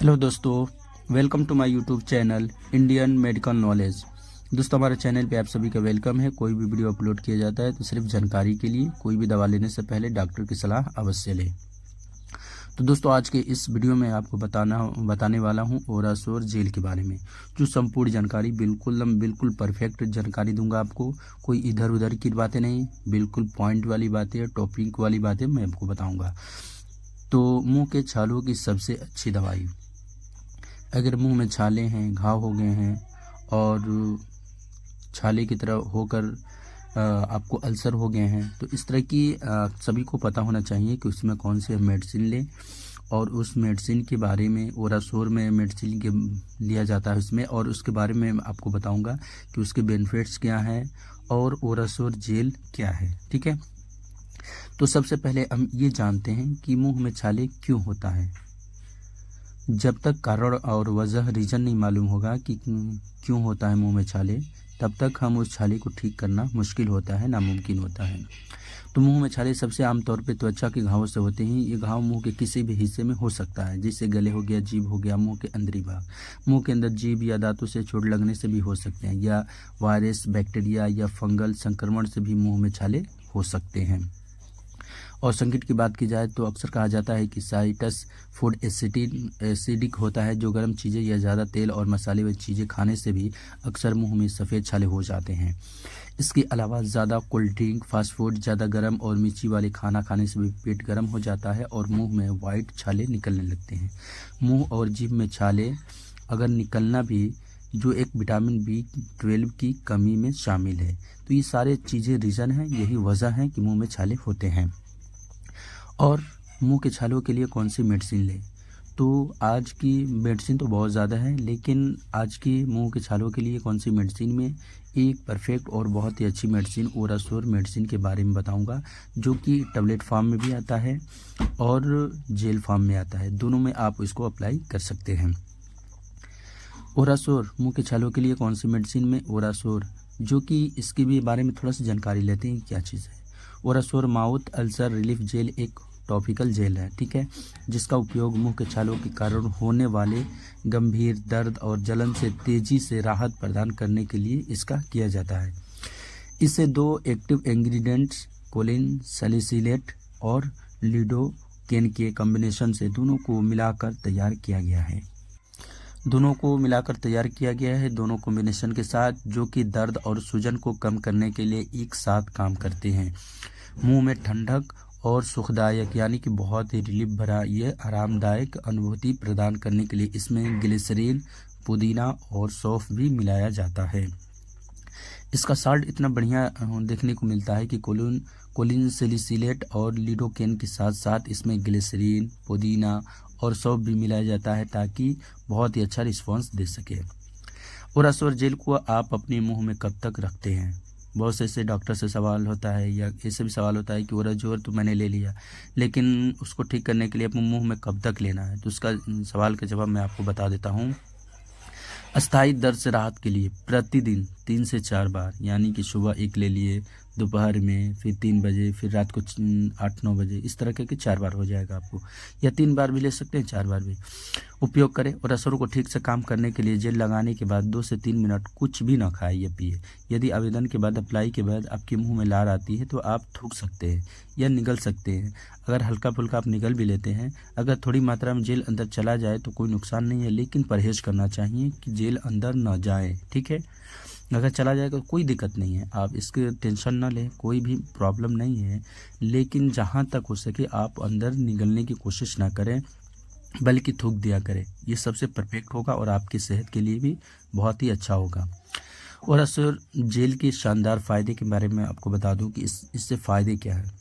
Hello दोस्तों, welcome to my YouTube channel Indian medical knowledge. दोस्तों, हमारे चैनल पे आप सभी का वेलकम है। कोई भी वीडियो अपलोड किया जाता है तो सिर्फ जानकारी के लिए, कोई भी दवा लेने से पहले डॉक्टर की सलाह अवश्य लें। तो दोस्तों, आज के इस वीडियो में आपको बताने वाला हूँ ओरासोर जेल के बारे में, जो संपूर्ण जानकारी बिल्कुल परफेक्ट जानकारी दूंगा आपको। कोई इधर उधर की बातें नहीं, बिल्कुल पॉइंट वाली बातें, टॉपिक वाली बातें मैं आपको बताऊँगा। तो मुँह के छालों की सबसे अच्छी दवाई, अगर मुंह में छाले हैं, घाव हो गए हैं और छाले की तरह होकर आपको अल्सर हो गए हैं, तो इस तरह की सभी को पता होना चाहिए कि उसमें कौन सी मेडिसिन लें। और उस मेडिसिन के बारे में, ओरासोर में मेडिसिन के लिया जाता है उसमें, और उसके बारे में आपको बताऊंगा कि उसके बेनिफिट्स क्या हैं और ओरासोर जेल क्या है। ठीक है, तो सबसे पहले हम ये जानते हैं कि मुंह में छाले क्यों होता है। जब तक कारण और वजह रीज़न नहीं मालूम होगा कि क्यों होता है मुंह में छाले, तब तक हम उस छाले को ठीक करना मुश्किल होता है, नामुमकिन होता है। तो मुंह में छाले सबसे आमतौर पे त्वचा के घावों से होते हैं। ये घाव मुंह के किसी भी हिस्से में हो सकता है, जैसे गले हो गया, जीभ हो गया, मुंह के अंदरी भाग, मुंह के अंदर जीभ या दांतों से चोट लगने से भी हो सकते हैं, या वायरस, बैक्टीरिया या फंगल संक्रमण से भी मुंह में छाले हो सकते हैं। और संगीत की बात की जाए तो अक्सर कहा जाता है कि साइटस फूड एसिडिक होता है, जो गर्म चीज़ें या ज़्यादा तेल और मसाले वाली चीज़ें खाने से भी अक्सर मुंह में सफ़ेद छाले हो जाते हैं। इसके अलावा ज़्यादा कोल्ड ड्रिंक, फास्ट फूड, ज़्यादा गर्म और मिर्ची वाले खाना खाने से भी पेट गर्म हो जाता है और मुंह में वाइट छाले निकलने लगते हैं। मुंह और जीभ में छाले अगर निकलना भी जो एक विटामिन B12 की कमी में शामिल है। तो ये सारे चीज़ें रीज़न हैं, यही वजह है कि मुँह में छाले होते हैं। और मुंह के छालों के लिए कौन सी मेडिसिन लें, तो आज की मेडिसिन तो बहुत ज़्यादा है, लेकिन आज की मुंह के छालों के लिए कौन सी मेडिसिन में एक परफेक्ट और बहुत ही अच्छी मेडिसिन ओरासोर मेडिसिन के बारे में बताऊंगा, जो कि टैबलेट फॉर्म में भी आता है और जेल फॉर्म में आता है। दोनों में आप इसको अप्लाई कर सकते हैं। ओरासोर मुंह के छालों के लिए कौन सी मेडिसिन में ओरासोर, जो कि इसके भी बारे में थोड़ा सा जानकारी लेते हैं क्या चीज़ है। ओरासोर माउथ अल्सर रिलीफ जेल एक टॉपिकल जेल है, ठीक है, जिसका उपयोग मुंह के छालों के कारण होने वाले गंभीर दर्द और जलन से तेजी से राहत प्रदान करने के लिए इसका किया जाता है। इसे दो एक्टिव इंग्रेडिएंट्स कोलिन सैलिसिलेट और लिडोकेन के कॉम्बिनेशन से दोनों को मिलाकर तैयार किया गया है। दोनों कॉम्बिनेशन के साथ, जो कि दर्द और सूजन को कम करने के लिए एक साथ काम करते हैं। मुंह में ठंडक और सुखदायक यानी कि बहुत ही रिलीफ भरा यह आरामदायक अनुभूति प्रदान करने के लिए इसमें ग्लिसरीन, पुदीना और सौंफ भी मिलाया जाता है। इसका साल्ट इतना बढ़िया देखने को मिलता है कि कोलिन सैलिसिलेट और लिडोकेन के साथ साथ इसमें ग्लिसरीन, पुदीना और सौंफ भी मिलाया जाता है, ताकि बहुत ही अच्छा रिस्पांस दे सके। ओरासोर जेल को आप अपने मुंह में कब तक रखते हैं? बहुत से ऐसे डॉक्टर से सवाल होता है, या ऐसे भी सवाल होता है कि ओरासोर तो मैंने ले लिया, लेकिन उसको ठीक करने के लिए अपने मुंह में कब तक लेना है। तो उसका सवाल का जवाब मैं आपको बता देता हूँ। अस्थायी दर्द से राहत के लिए प्रतिदिन 3 से 4 बार, यानी कि सुबह एक ले लिए, दोपहर में, फिर 3 बजे, फिर रात को 8-9 बजे, इस तरह के 4 बार हो जाएगा आपको, या 3 बार भी ले सकते हैं, 4 बार भी उपयोग करें। और असरों को ठीक से काम करने के लिए जेल लगाने के बाद 2 से 3 मिनट कुछ भी ना खाए या पिए। यदि आवेदन के बाद, अप्लाई के बाद आपके मुंह में लार आती है तो आप थूक सकते हैं या निगल सकते हैं। अगर हल्का फुल्का आप निगल भी लेते हैं, अगर थोड़ी मात्रा में जेल अंदर चला जाए तो कोई नुकसान नहीं है, लेकिन परहेज करना चाहिए कि जेल अंदर न जाए। ठीक है, अगर चला जाएगा तो कोई दिक्कत नहीं है, आप इसके टेंशन ना लें, कोई भी प्रॉब्लम नहीं है। लेकिन जहाँ तक हो सके आप अंदर निगलने की कोशिश ना करें, बल्कि थूक दिया करें। ये सबसे परफेक्ट होगा और आपकी सेहत के लिए भी बहुत ही अच्छा होगा। ओरासोर जेल के शानदार फ़ायदे के बारे में आपको बता दूं कि इससे फ़ायदे क्या है।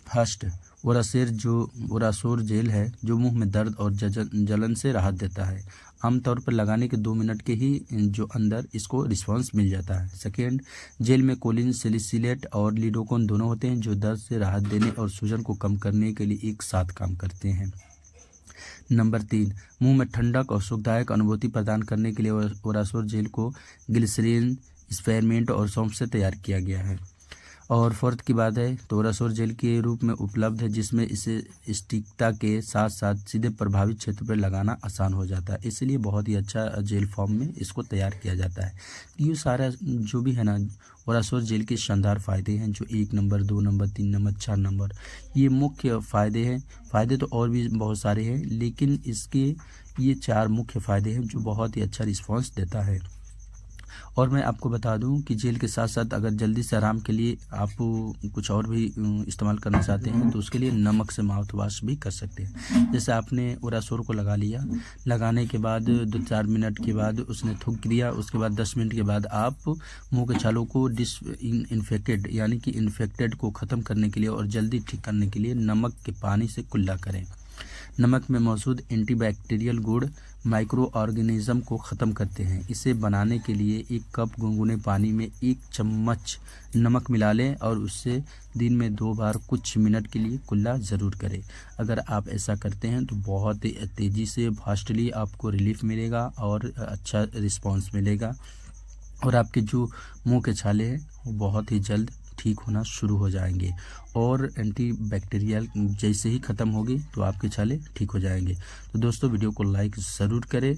फर्स्ट, ओरासोर जेल है जो मुंह में दर्द और जलन से राहत देता है। आमतौर पर लगाने के 2 मिनट के ही जो अंदर इसको रिस्पांस मिल जाता है। सेकेंड, जेल में कोलिन सैलिसिलेट और लिडोकेन दोनों होते हैं, जो दर्द से राहत देने और सूजन को कम करने के लिए एक साथ काम करते हैं। नंबर 3, मुंह में ठंडक और सुखदायक अनुभूति प्रदान करने के लिए ओरासोर जेल को ग्लिसरीन, स्पेरमेंट और सौंफ से तैयार किया गया है। और फोर्थ की बात है तो ओरासोर जेल के रूप में उपलब्ध है, जिसमें इसे स्टिकता के साथ साथ सीधे प्रभावित क्षेत्र पर लगाना आसान हो जाता है, इसलिए बहुत ही अच्छा जेल फॉर्म में इसको तैयार किया जाता है। ये सारा जो भी है ना ओरासोर जेल के शानदार फ़ायदे हैं, जो 1 नंबर 2 नंबर 3 नंबर 4 नंबर ये मुख्य फ़ायदे हैं। फ़ायदे तो और भी बहुत सारे हैं, लेकिन इसके ये 4 मुख्य फ़ायदे हैं जो बहुत ही अच्छा रिस्पॉन्स देता है। और मैं आपको बता दूं कि जेल के साथ साथ अगर जल्दी से आराम के लिए आप कुछ और भी इस्तेमाल करना चाहते हैं तो उसके लिए नमक से माउथ वॉश भी कर सकते हैं। जैसे आपने ओरासोर को लगा लिया, लगाने के बाद 2-4 मिनट के बाद उसने थूक दिया, उसके बाद 10 मिनट के बाद आप मुंह के छालों को इन्फेक्टेड यानी कि इन्फेक्टेड को ख़त्म करने के लिए और जल्दी ठीक करने के लिए नमक के पानी से कुल्ला करें। नमक में मौजूद एंटीबैक्टीरियल गुण माइक्रो ऑर्गेनिज्म को ख़त्म करते हैं। इसे बनाने के लिए 1 कप गुनगुने पानी में 1 चम्मच नमक मिला लें और उससे दिन में 2 बार कुछ मिनट के लिए कुल्ला ज़रूर करें। अगर आप ऐसा करते हैं तो बहुत तेज़ी से फास्टली आपको रिलीफ मिलेगा और अच्छा रिस्पॉन्स मिलेगा, और आपके जो मुंह के छाले हैं वो बहुत ही जल्द ठीक होना शुरू हो जाएंगे, और एंटीबैक्टीरियल जैसे ही ख़त्म होगी तो आपके छाले ठीक हो जाएंगे। तो दोस्तों वीडियो को लाइक ज़रूर करें।